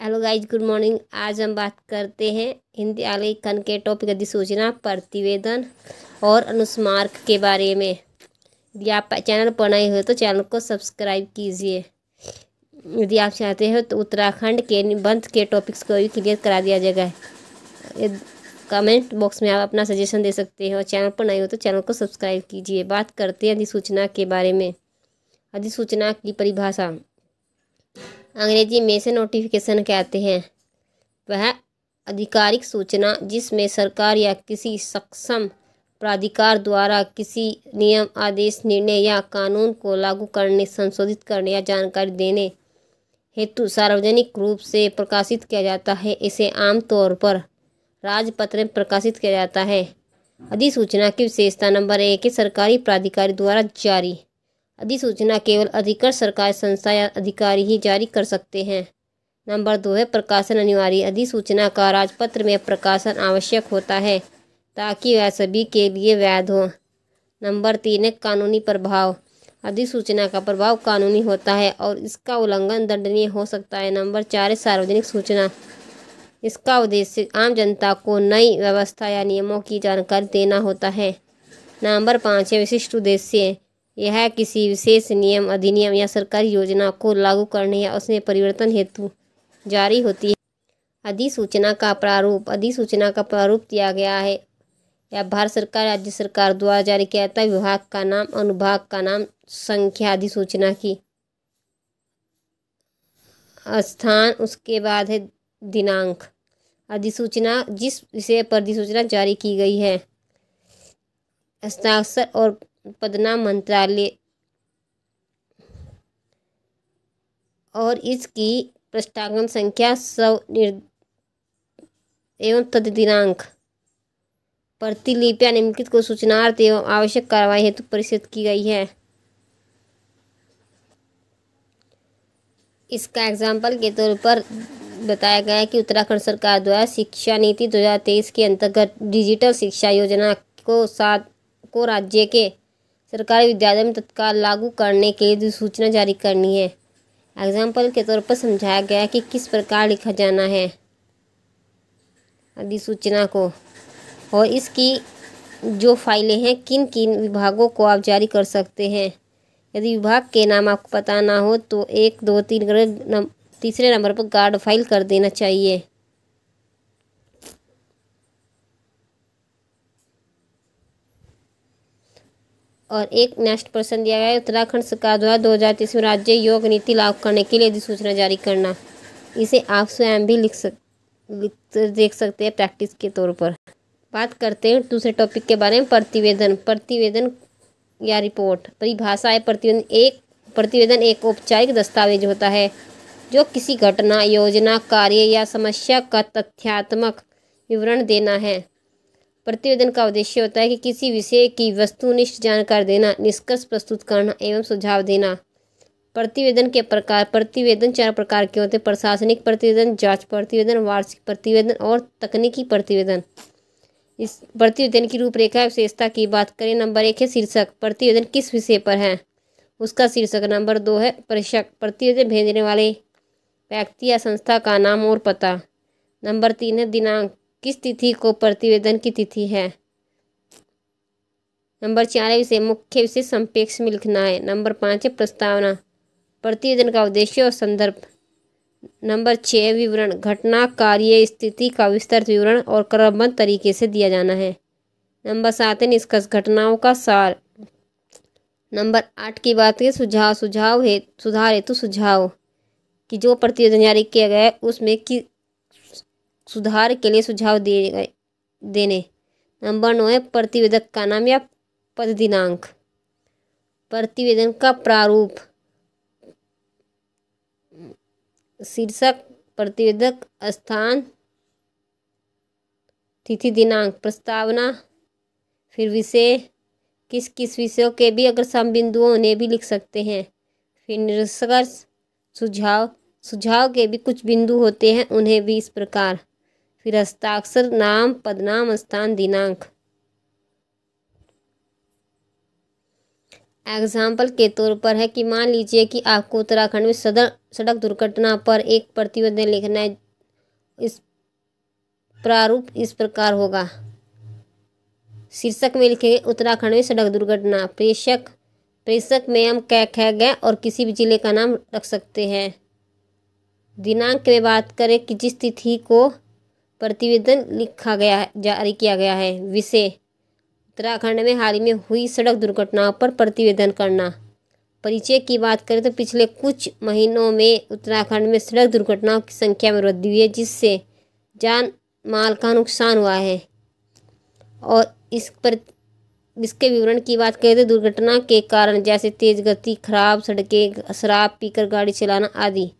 Hello guys, good morning. आज हम बात करते हैं हिंदी आलेखन के टॉपिक अधिसूचना, प्रतिवेदन और अनुस्मारक के बारे में। यदि आप चैनल पर नए हो तो चैनल को सब्सक्राइब कीजिए। यदि आप चाहते हो तो उत्तराखंड के निबंध के टॉपिक्स को भी क्लियर करा दिया जाएगा। कमेंट बॉक्स में आप अपना सजेशन दे सकते हैं और चैनल पर नए हो तो चैनल को सब्सक्राइब कीजिए। बात करते हैं अधिसूचना के बारे में। अधिसूचना की परिभाषा अंग्रेजी में से नोटिफिकेशन कहते हैं। वह आधिकारिक सूचना जिसमें सरकार या किसी सक्षम प्राधिकार द्वारा किसी नियम, आदेश, निर्णय या कानून को लागू करने, संशोधित करने या जानकारी देने हेतु सार्वजनिक रूप से प्रकाशित किया जाता है। इसे आमतौर पर राजपत्र में प्रकाशित किया जाता है। अधिसूचना की विशेषता नंबर 1 है सरकारी प्राधिकारी द्वारा जारी। अधिसूचना केवल अधिकृत सरकारी संस्था या अधिकारी ही जारी कर सकते हैं। नंबर 2 है प्रकाशन अनिवार्य। अधिसूचना का राजपत्र में प्रकाशन आवश्यक होता है ताकि वह सभी के लिए वैध हो। नंबर 3 है कानूनी प्रभाव। अधिसूचना का प्रभाव कानूनी होता है और इसका उल्लंघन दंडनीय हो सकता है। नंबर 4 है सार्वजनिक सूचना। इसका उद्देश्य आम जनता को नई व्यवस्था या नियमों की जानकारी देना होता है। नंबर 5 है विशिष्ट उद्देश्य। यह किसी विशेष नियम, अधिनियम या सरकारी योजना को लागू करने या उसमें परिवर्तन हेतु जारी होती है। अधिसूचना का प्रारूप। अधिसूचना का प्रारूप दिया गया है। यह भारत सरकार, राज्य सरकार द्वारा जारी किया जाता है। विभाग का नाम, अनुभाग का नाम, संख्या अधिसूचना की, स्थान, उसके बाद है दिनांक। अधिसूचना जिस विषय पर अधिसूचना जारी की गई है, हस्ताक्षर और पदनाम मंत्रालय और इसकी पृष्ठांकन संख्या एवं तद दिनांक। प्रतिलिपियां निम्नलिखित को सूचनार्थ एवं आवश्यक कार्रवाई हेतु परिषद की गई है। इसका एग्जाम्पल के तौर पर बताया गया है कि उत्तराखंड सरकार द्वारा शिक्षा नीति 2023 के अंतर्गत डिजिटल शिक्षा योजना को राज्य के सरकारी विद्यालयों में तत्काल लागू करने के लिए अधिसूचना जारी करनी है। एग्जाम्पल के तौर पर समझाया गया कि किस प्रकार लिखा जाना है अधिसूचना को, और इसकी जो फाइलें हैं किन किन विभागों को आप जारी कर सकते हैं। यदि विभाग के नाम आपको पता ना हो तो 1, 2, 3 तीसरे नंबर पर गार्ड फाइल कर देना चाहिए। और एक नेक्स्ट प्रश्न दिया गया है, उत्तराखंड सरकार द्वारा 2023 में राज्य योग नीति लागू करने के लिए अधिसूचना जारी करना। इसे आप स्वयं भी देख सकते हैं प्रैक्टिस के तौर पर। बात करते हैं दूसरे टॉपिक के बारे में, प्रतिवेदन। प्रतिवेदन या रिपोर्ट। परिभाषा है प्रतिवेदन एक औपचारिक दस्तावेज होता है जो किसी घटना, योजना, कार्य या समस्या का तथ्यात्मक विवरण देना है। प्रतिवेदन का उद्देश्य होता है कि किसी विषय की वस्तुनिष्ठ जानकारी देना, निष्कर्ष प्रस्तुत करना एवं सुझाव देना। प्रतिवेदन के प्रकार। प्रतिवेदन 4 प्रकार के होते हैं: प्रशासनिक प्रतिवेदन, जांच प्रतिवेदन, वार्षिक प्रतिवेदन और तकनीकी प्रतिवेदन। इस प्रतिवेदन की रूपरेखा विशेषता की बात करें। नंबर 1 है शीर्षक। प्रतिवेदन किस विषय पर है, उसका शीर्षक। नंबर 2 है प्रेषक। प्रतिवेदन भेजने वाले व्यक्ति या संस्था का नाम और पता। नंबर 3 है दिनांक। किस तिथि को प्रतिवेदन की तिथि है। नंबर 4 है विषय। मुख्य विषय संक्षेप में लिखना है। नंबर 5 है प्रस्तावना। प्रतिवेदन का उद्देश्य और संदर्भ। नंबर 6 है विवरण। घटना, कार्य, स्थिति का विस्तृत विवरण और क्रमबद्ध तरीके से दिया जाना है। नंबर 7 है निष्कर्ष, घटनाओं का सार। नंबर 8 की बात है सुधार हेतु सुझाव, कि जो प्रतिवेदन जारी किया गया है उसमें कि सुधार के लिए सुझाव देने। नंबर 9 है प्रतिवेदक का नाम या पद दिनांक। प्रतिवेदन का प्रारूप। शीर्षक, प्रतिवेदक, स्थान, तिथि, दिनांक, प्रस्तावना, फिर विषय, किस किस विषयों के भी अगर सम बिंदुओं उन्हें भी लिख सकते हैं। फिर निष्कर्ष, सुझाव के भी कुछ बिंदु होते हैं उन्हें भी इस प्रकार। फिर हस्ताक्षर, नाम, पदनाम, स्थान, दिनांक। एग्जाम्पल के तौर पर है कि मान लीजिए कि आपको उत्तराखंड में सड़क दुर्घटना पर एक प्रतिवेदन लिखना है। इस प्रारूप इस प्रकार होगा। शीर्षक में लिखेंगे उत्तराखंड में सड़क दुर्घटना। प्रेषक में हम क्या गए और किसी भी जिले का नाम रख सकते हैं। दिनांक में बात करें कि जिस तिथि को प्रतिवेदन लिखा गया है, जारी किया गया है। विषय उत्तराखंड में हाल ही में हुई सड़क दुर्घटनाओं पर प्रतिवेदन करना। परिचय की बात करें तो पिछले कुछ महीनों में उत्तराखंड में सड़क दुर्घटनाओं की संख्या में वृद्धि हुई है, जिससे जान माल का नुकसान हुआ है। और इसके विवरण की बात करें तो दुर्घटना के कारण जैसे तेज गति, खराब सड़कें, शराब पीकर गाड़ी चलाना आदि।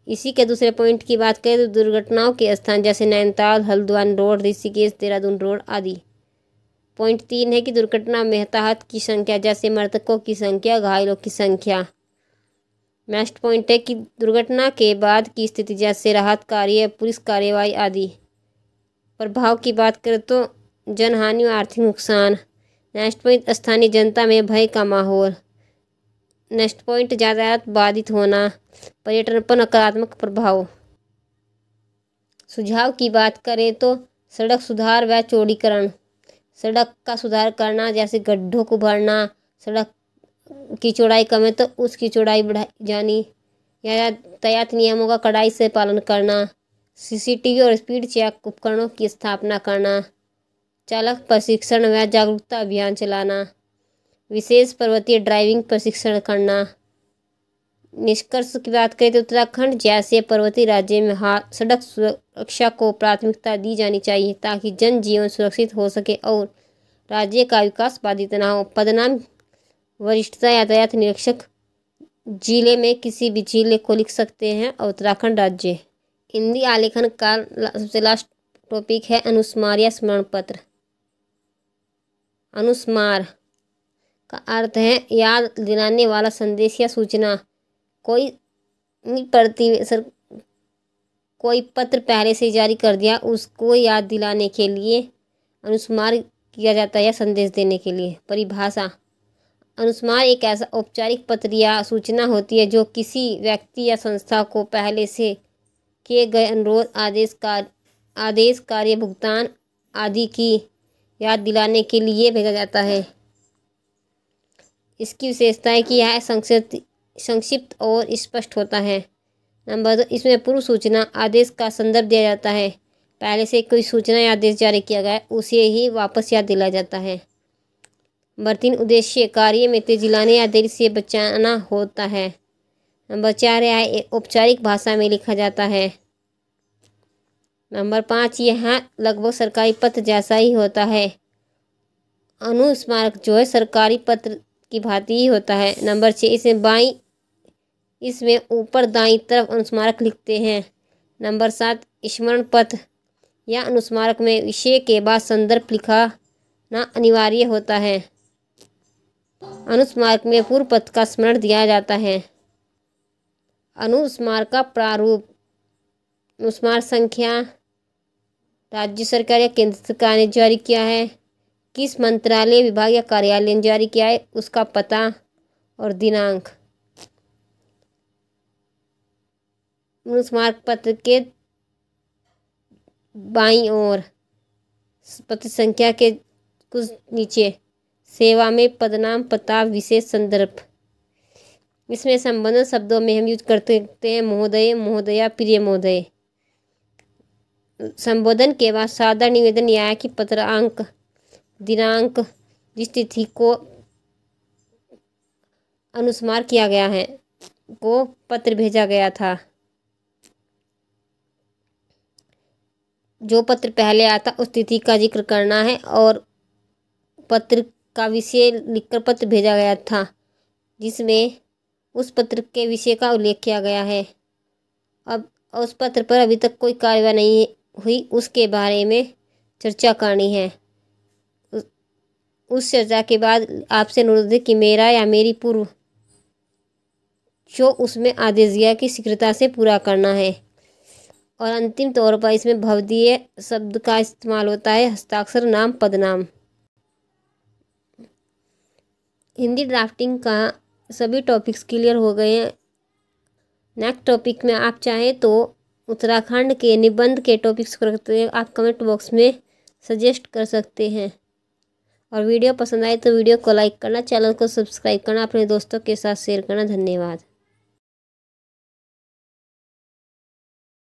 इसी के दूसरे पॉइंट की बात करें तो दुर्घटनाओं के स्थान जैसे नैनीताल, हल्द्वानी रोड, ऋषिकेश, देहरादून रोड आदि। पॉइंट 3 है कि दुर्घटना में हताहत की संख्या जैसे मृतकों की संख्या, घायलों की संख्या। नेक्स्ट पॉइंट है कि दुर्घटना के बाद की स्थिति जैसे राहत कार्य, पुलिस कार्यवाही आदि। प्रभाव की बात करें तो जनहानि और आर्थिक नुकसान। नेक्स्ट पॉइंट स्थानीय जनता में भय का माहौल। नेक्स्ट पॉइंट यातायात बाधित होना, पर्यटन पर नकारात्मक प्रभाव। सुझाव की बात करें तो सड़क सुधार व चौड़ीकरण। सड़क का सुधार करना जैसे गड्ढों को भरना, सड़क की चौड़ाई कम है तो उसकी चौड़ाई बढ़ाई जानी, यातायात नियमों का कड़ाई से पालन करना, सीसीटीवी और स्पीड चेक उपकरणों की स्थापना करना, चालक प्रशिक्षण व जागरूकता अभियान चलाना, विशेष पर्वतीय ड्राइविंग प्रशिक्षण करना। निष्कर्ष की बात करें तो उत्तराखंड जैसे पर्वतीय राज्य में सड़क सुरक्षा को प्राथमिकता दी जानी चाहिए ताकि जन जीवन सुरक्षित हो सके और राज्य का विकास बाधित न हो। पदनाम वरिष्ठता यातायात निरीक्षक। जिले में किसी भी जिले को लिख सकते हैं और उत्तराखंड राज्य। हिंदी आलेखन का सबसे लास्ट टॉपिक है अनुस्मार या स्मरण पत्र। अनुस्मार का अर्थ है याद दिलाने वाला संदेश या सूचना। कोई पत्र पहले से जारी कर दिया, उसको याद दिलाने के लिए अनुस्मार किया जाता है या संदेश देने के लिए। परिभाषा। अनुस्मार एक ऐसा औपचारिक पत्र या सूचना होती है जो किसी व्यक्ति या संस्था को पहले से किए गए अनुरोध, आदेश, कार्य, भुगतान आदि की याद दिलाने के लिए भेजा जाता है। इसकी विशेषता है कि यह संक्षिप्त और स्पष्ट होता है। नंबर 2, इसमें पूर्व सूचना आदेश का संदर्भ दिया जाता है। पहले से कोई सूचना या आदेश जारी किया गया है उसे ही वापस याद दिलाया जाता है। नंबर 3, उद्देश्य कार्य में तेजी लाने या देरी से बचाना होता है। नंबर 4, यह औपचारिक भाषा में लिखा जाता है। नंबर 5, यह लगभग सरकारी पत्र जैसा ही होता है। अनुस्मारक जो है सरकारी पत्र की भांति ही होता है। नंबर 6, इसमें ऊपर दाईं तरफ अनुस्मारक लिखते हैं। नंबर 7, स्मरण पत्र या अनुस्मारक में विषय के बाद संदर्भ लिखना अनिवार्य होता है। अनुस्मारक में पूर्व पत्र का स्मरण दिया जाता है। अनुस्मारक का प्रारूप। अनुस्मारक संख्या राज्य सरकार या केंद्र सरकार ने जारी किया है, किस मंत्रालय, विभाग या कार्यालय ने जारी किया है, उसका पता और दिनांक। अनुस्मारक पत्र के बाईं ओर पत्र संख्या के कुछ नीचे सेवा में पदनाम, पता, विशेष संदर्भ। इसमें संबंधित शब्दों में हम यूज करते हैं महोदय, महोदया, प्रिय महोदय। संबोधन के बाद सादा निवेदन यह है कि पत्रांक, दिनांक, जिस तिथि को अनुस्मार किया गया है को पत्र भेजा गया था। जो पत्र पहले आता उस तिथि का जिक्र करना है और पत्र का विषय लिखकर पत्र भेजा गया था जिसमें उस पत्र के विषय का उल्लेख किया गया है। अब उस पत्र पर अभी तक कोई कार्रवाई नहीं हुई, उसके बारे में चर्चा करनी है। उस चर्चा के बाद आपसे अनुरोध है कि मेरा या मेरी पूर्व जो उसमें आदेश दिया कि शीघ्रता से पूरा करना है। और अंतिम तौर पर इसमें भवदीय शब्द का इस्तेमाल होता है, हस्ताक्षर, नाम, पदनाम। हिंदी ड्राफ्टिंग का सभी टॉपिक्स क्लियर हो गए हैं। नेक्स्ट टॉपिक में आप चाहें तो उत्तराखंड के निबंध के टॉपिक्स को रखते हैं, आप कमेंट बॉक्स में सजेस्ट कर सकते हैं। और वीडियो पसंद आए तो वीडियो को लाइक करना, चैनल को सब्सक्राइब करना, अपने दोस्तों के साथ शेयर करना। धन्यवाद।